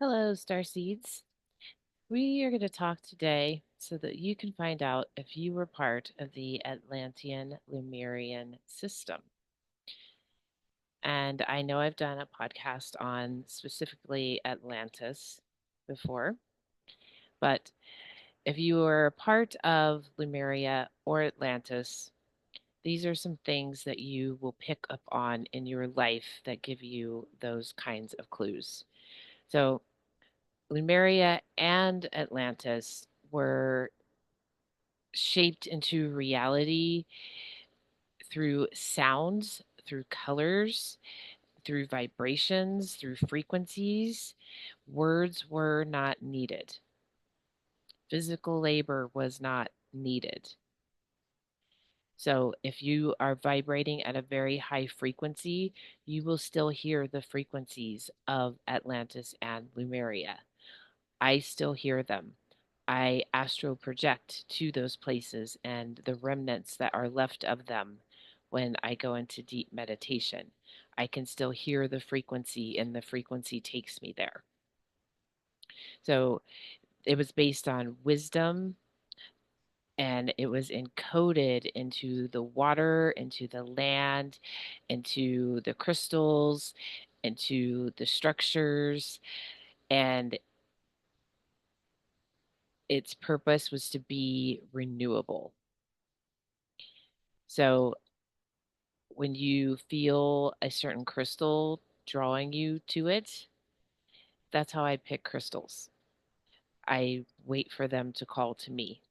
Hello, Starseeds. We are going to talk today so that you can find out if you were part of the Atlantean Lumerian system. And I know I've done a podcast on specifically Atlantis before, but if you were a part of Lumeria or Atlantis, these are some things that you will pick up on in your life that give you those kinds of clues. So, Lumeria and Atlantis were shaped into reality through sounds, through colors, through vibrations, through frequencies. Words were not needed. Physical labor was not needed. So, if you are vibrating at a very high frequency, you will still hear the frequencies of Atlantis and Lumeria. I still hear them. I astral project to those places and the remnants that are left of them when I go into deep meditation. I can still hear the frequency, and the frequency takes me there. So it was based on wisdom, and it was encoded into the water, into the land, into the crystals, into the structures, and its purpose was to be renewable. So when you feel a certain crystal drawing you to it, that's how I pick crystals. I wait for them to call to me.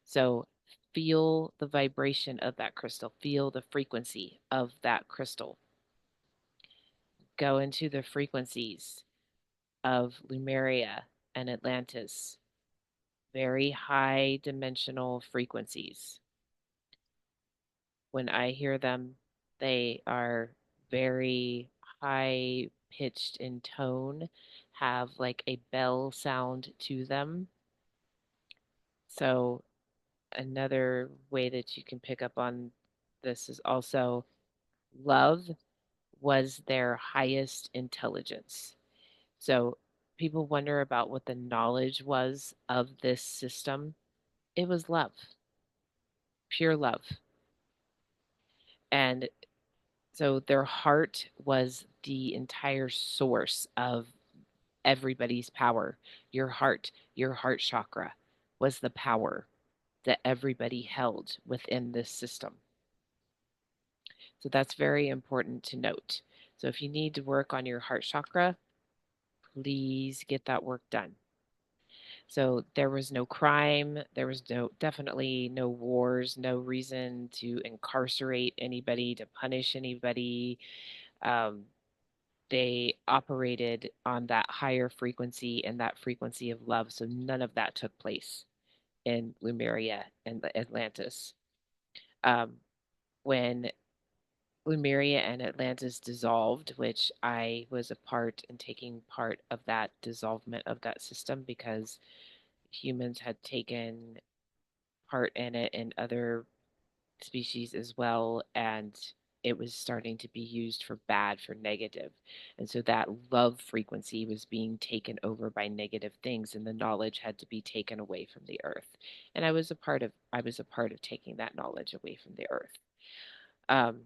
So feel the vibration of that crystal, feel the frequency of that crystal. Go into the frequencies of Lumeria and Atlantis, very high dimensional frequencies. When I hear them, they are very high pitched in tone, have like a bell sound to them. So, another way that you can pick up on this is also love was their highest intelligence. So, people wonder about what the knowledge was of this system. It was love, pure love. And so their heart was the entire source of everybody's power. Your heart chakra was the power that everybody held within this system. So that's very important to note. So if you need to work on your heart chakra, please get that work done. So there was no crime, there was definitely no wars, no reason to incarcerate anybody, to punish anybody. Um, they operated on that higher frequency and that frequency of love. So none of that took place in Lumeria and Atlantis. Um, when Lumeria and Atlantis dissolved, which I was a part and taking part of that dissolvement of that system because humans had taken part in it and other species as well, and it was starting to be used for bad, for negative. And so that love frequency was being taken over by negative things, and the knowledge had to be taken away from the earth. And I was a part of taking that knowledge away from the earth. Um,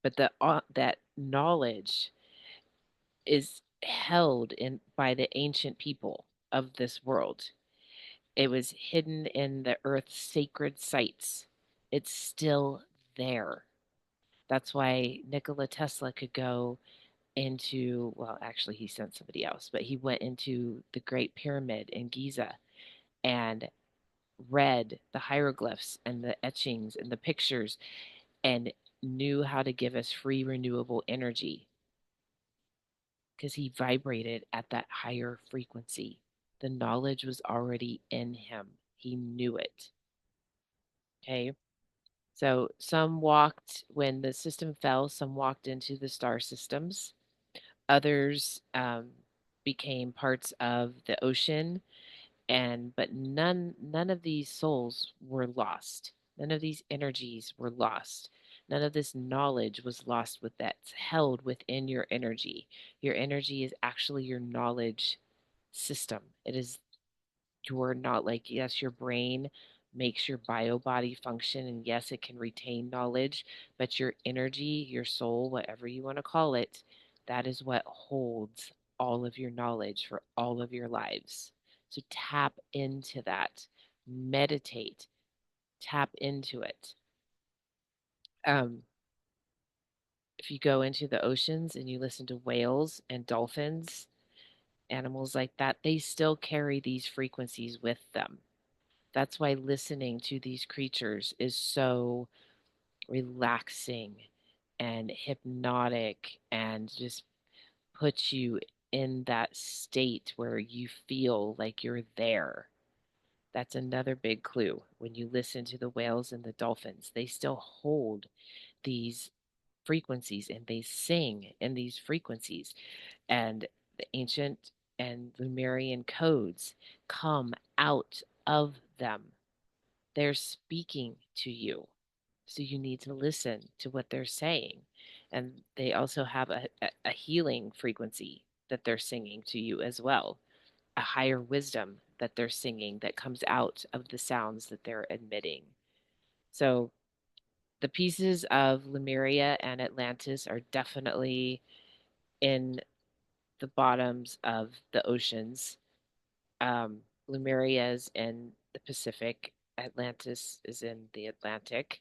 but that knowledge is held in by the ancient people of this world. It was hidden in the earth's sacred sites. It's still there. That's why Nikola Tesla could go into, well, actually, he sent somebody else, but he went into the Great Pyramid in Giza and read the hieroglyphs and the etchings and the pictures and knew how to give us free renewable energy because he vibrated at that higher frequency. The knowledge was already in him, he knew it. Okay. So some walked when the system fell, some walked into the star systems. Others became parts of the ocean, and but none of these souls were lost. None of these energies were lost. None of this knowledge was lost with that's held within your energy. Your energy is actually your knowledge system. It is your not like, yes, your brain makes your bio body function, and yes, it can retain knowledge, but your energy, your soul, whatever you want to call it, that is what holds all of your knowledge for all of your lives. So tap into that, meditate, tap into it. Um, if you go into the oceans and you listen to whales and dolphins, animals like that, they still carry these frequencies with them. That's why listening to these creatures is so relaxing and hypnotic and just puts you in that state where you feel like you're there. That's another big clue. When you listen to the whales and the dolphins, they still hold these frequencies and they sing in these frequencies. And the ancient and Lumerian codes come out of them. They're speaking to you. So you need to listen to what they're saying. And they also have a healing frequency that they're singing to you as well, a higher wisdom that they're singing that comes out of the sounds that they're emitting. So the pieces of Lemuria and Atlantis are definitely in the bottoms of the oceans. Lemuria is in the Pacific, Atlantis is in the Atlantic,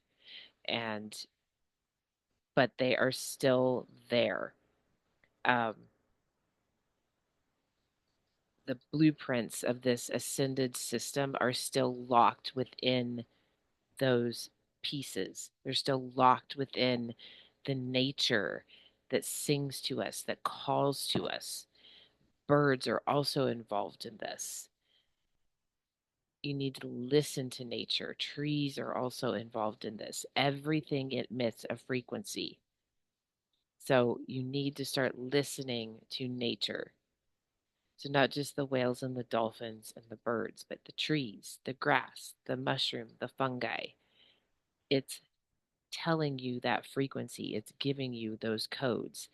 and but they are still there. Um, the blueprints of this ascended system are still locked within those pieces. They're still locked within the nature that sings to us, that calls to us. Birds are also involved in this. You need to listen to nature. Trees are also involved in this. Everything emits a frequency. So you need to start listening to nature. So, not just the whales and the dolphins and the birds, but the trees, the grass, the mushroom, the fungi. It's telling you that frequency, it's giving you those codes.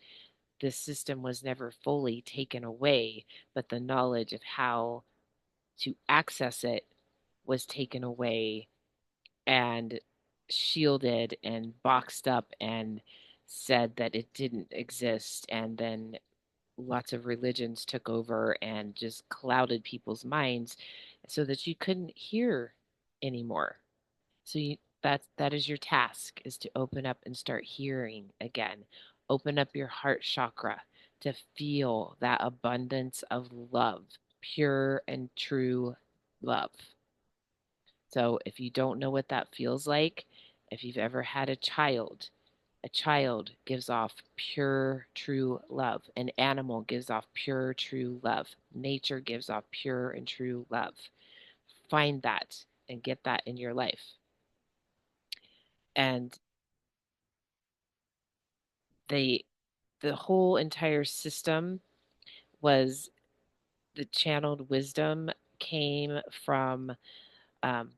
This system was never fully taken away, but the knowledge of how to access it was taken away and shielded and boxed up and said that it didn't exist. And then lots of religions took over and just clouded people's minds so that you couldn't hear anymore. So that is your task, is to open up and start hearing again. Open up your heart chakra to feel that abundance of love, pure and true love. So if you don't know what that feels like, if you've ever had a child gives off pure, true love. An animal gives off pure, true love. Nature gives off pure and true love. Find that and get that in your life. And they, the whole entire system was the channeled wisdom came from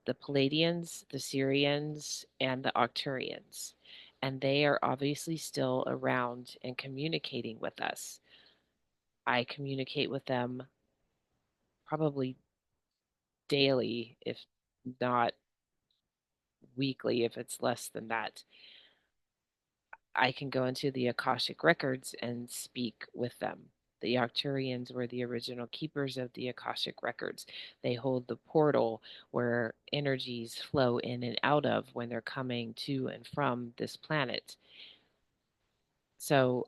the Palladians, the Syrians, and the Octurians. And they are obviously still around and communicating with us. I communicate with them probably daily, if not weekly, if it's less than that. I can go into the Akashic records and speak with them. The Arcturians were the original keepers of the Akashic records. They hold the portal where energies flow in and out of when they're coming to and from this planet. So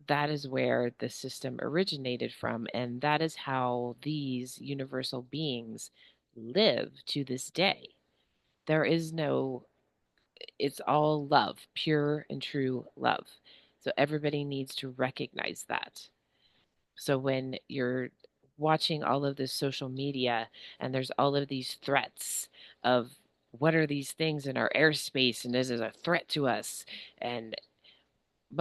that is where the system originated from, and that is how these universal beings live to this day. There is no, it's all love, pure and true love. So everybody needs to recognize that. So when you're watching all of this social media and there's all of these threats of what are these things in our airspace and this is a threat to us, and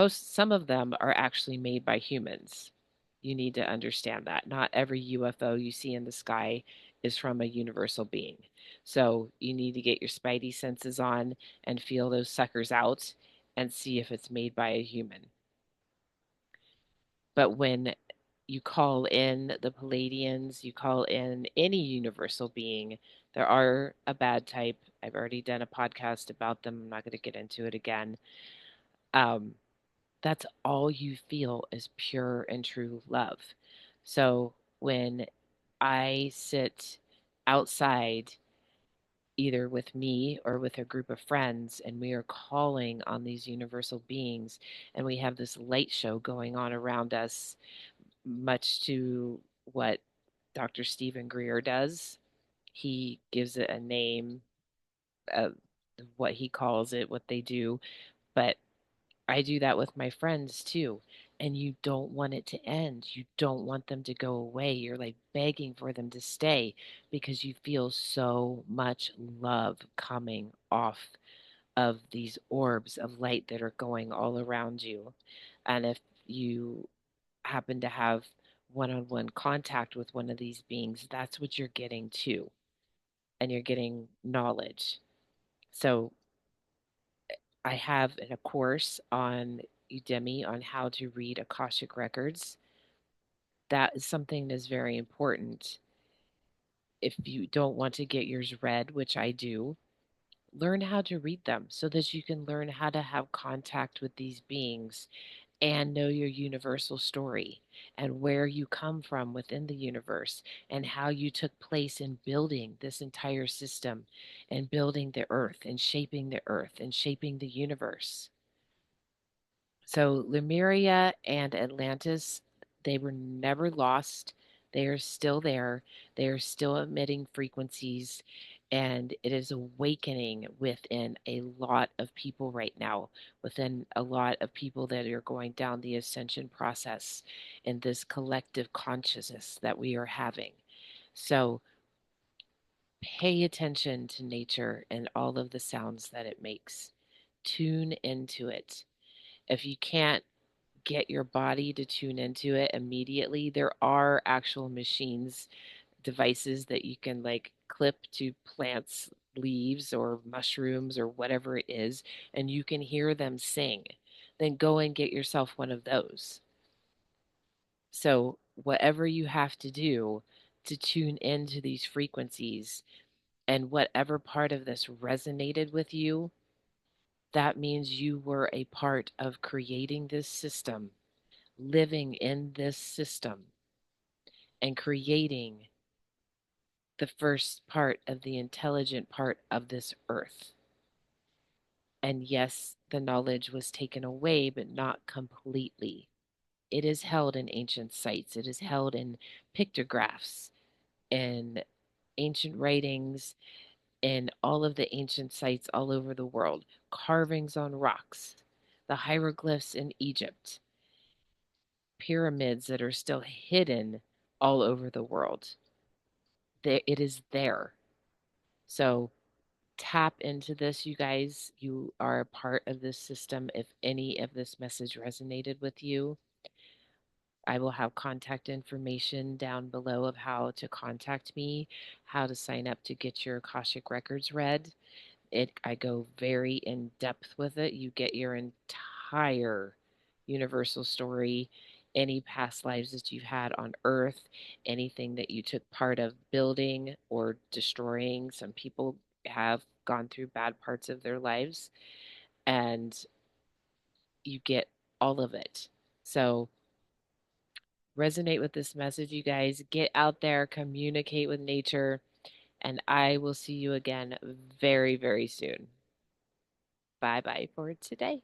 some of them are actually made by humans. You need to understand that not every UFO you see in the sky is from a universal being. So you need to get your spidey senses on and feel those suckers out and see if it's made by a human. But when you call in the Palladians, you call in any universal being, there are a bad type. I've already done a podcast about them. I'm not going to get into it again. Um, that's all you feel is pure and true love. So when I sit outside, either with me or with a group of friends, and we are calling on these universal beings, and we have this light show going on around us, much to what Dr. Stephen Greer does. He gives it a name, uh, what he calls it, what they do. But I do that with my friends too. And you don't want it to end. You don't want them to go away. You're like begging for them to stay because you feel so much love coming off of these orbs of light that are going all around you. And if you happen to have one on one contact with one of these beings, that's what you're getting too. And you're getting knowledge. So I have a course on Udemy on how to read Akashic records. That is something that's very important. If you don't want to get yours read, which I do, learn how to read them so that you can learn how to have contact with these beings and know your universal story and where you come from within the universe and how you took place in building this entire system and building the earth and shaping the universe. So Lumeria and Atlantis, they were never lost. They are still there. They are still emitting frequencies, and it is awakening within a lot of people right now, within a lot of people that are going down the ascension process in this collective consciousness that we are having. So pay attention to nature and all of the sounds that it makes. Tune into it. If you can't get your body to tune into it immediately, there are actual machines, devices that you can like clip to plants, leaves, or mushrooms, or whatever it is, and you can hear them sing. Then go and get yourself one of those. So, whatever you have to do to tune into these frequencies and whatever part of this resonated with you, that means you were a part of creating this system, living in this system, and creating the first part of the intelligent part of this earth. And yes, the knowledge was taken away, but not completely. It is held in ancient sites, it is held in pictographs, in ancient writings, in all of the ancient sites all over the world, carvings on rocks, the hieroglyphs in Egypt, pyramids that are still hidden all over the world. It is there. So tap into this, you guys. You are a part of this system. If any of this message resonated with you, I will have contact information down below of how to contact me, how to sign up to get your Akashic records read. I go very in depth with it. You get your entire universal story, any past lives that you've had on earth, anything that you took part of building or destroying. Some people have gone through bad parts of their lives, and you get all of it. So resonate with this message, you guys. Get out there, communicate with nature, and I will see you again very, very soon. Bye bye for today.